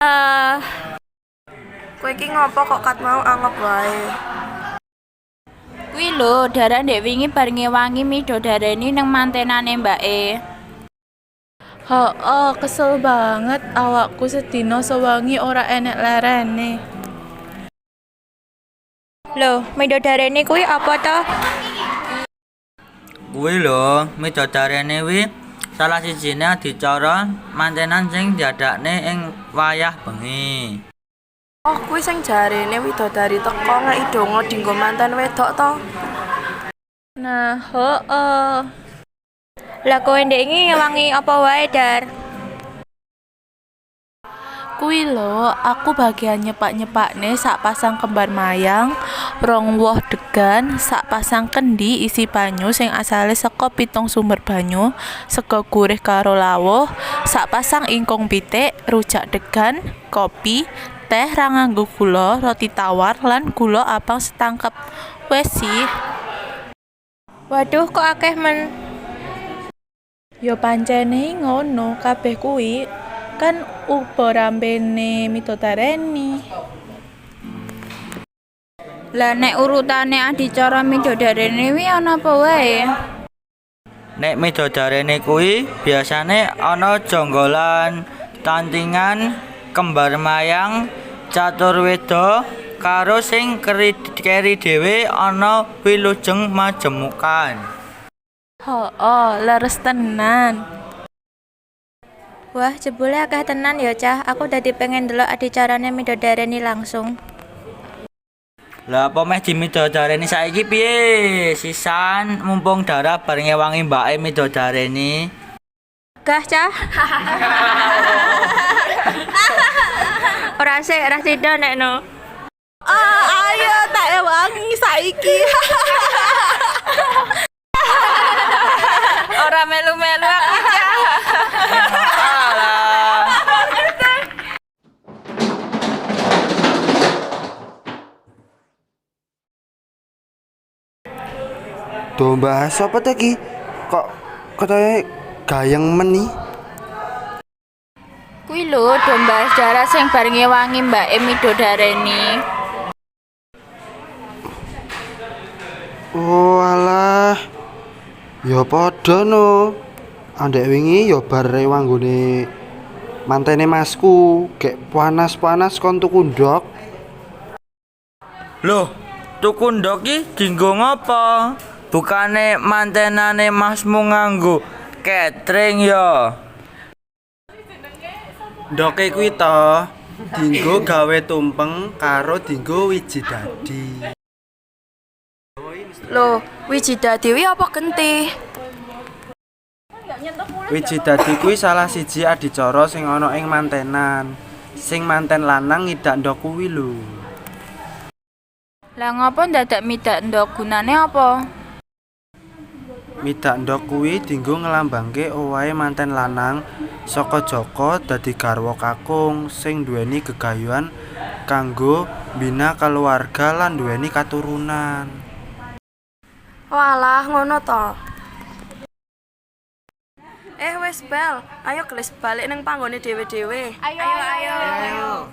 Ah, kowe iki ngopo kok kat mau anggap wae. Kuwi lho, Dara ndek wingi bar ngewangi midodareni nang mantenane mbake. Heeh, kesel banget awakku sedina sewangi ora enek lerene. Lho, midodareni kuwi apa to? Kuwi lho, midodarene kuwi salah sijine adicara mantenan sing diadakne ing wayah bengi. Oh, kuwi sing jarene widodari teko ngeki donga dinggo manten wedok to. Nah, heeh. Lah kowe ndek iki ngewangi apa wae, Dar? Kuwi lho, aku bagian nyepak-nyepakne sak pasang kembar mayang, rong woh degan, sak pasang kendi isi banyu sing asale saka 7 sumber banyu, sega gurih karo lawuh, sak pasang ingkung pitik, rujak degan, kopi, teh ra nganggo gula, roti tawar lan gula abang setangkep. Wes sih. Waduh, kok akeh men. Ya pancene ngono kabeh kuwi kan uba rambene midodareni. Lah nek urutane adicara midodareni kuwi ana apa wae? Nek midodarene kuwi biasane ana jonggolan, tantingan, kembar mayang, catur weda karo sing keri dhewe ana wilujeng majemukan. Heeh, leres tenan. Wah, jebule akeh tenan ya, Cah. Aku dadi pengen delok adicarane midodareni langsung. Lah apa meh dimidodareni saiki piye? Sisan mumpung Dara bar ngewangi mbake midodareni. Gah, Cah. Ora sik, ora sida nek no. Ayo tak ewangi saiki. Ora melu-melu aku, Cah. Alah. Tuh bahas apa tadi? Kok katanya gayeng meni? Kuwi lho, domba Dara sing bar ngewangi mbake midodareni. Oh alah. Ya padha no. Andek wingi ya bar wanggone mantene masku, gek panas-panas kon tuku ndok. Loh, tuku ndok iki dienggo ngopo? Bukane mantenane Masmu nganggo catering ya. Ndoke kuwi to dienggo gawe tumpeng karo dienggo wiji dadi. Loh, wiji dadi kuwi apa genti? Wiji dadi kuwi salah siji adicara sing ana ing mantenan. Sing manten lanang ngidak ndok kuwi lho. Lah ngopo ndadak midak ndok gunane apa? Midak ndok kuwi dienggo nglambangke owahe manten lanang saka Joko dadi garwa kakung sing duweni gegayuhan kanggo mbina keluarga lan duweni katurunan. Walah, ngono to. Wes Bel, ayo gelis balik nang panggone dhewe-dhewe. Ayo. Ayo.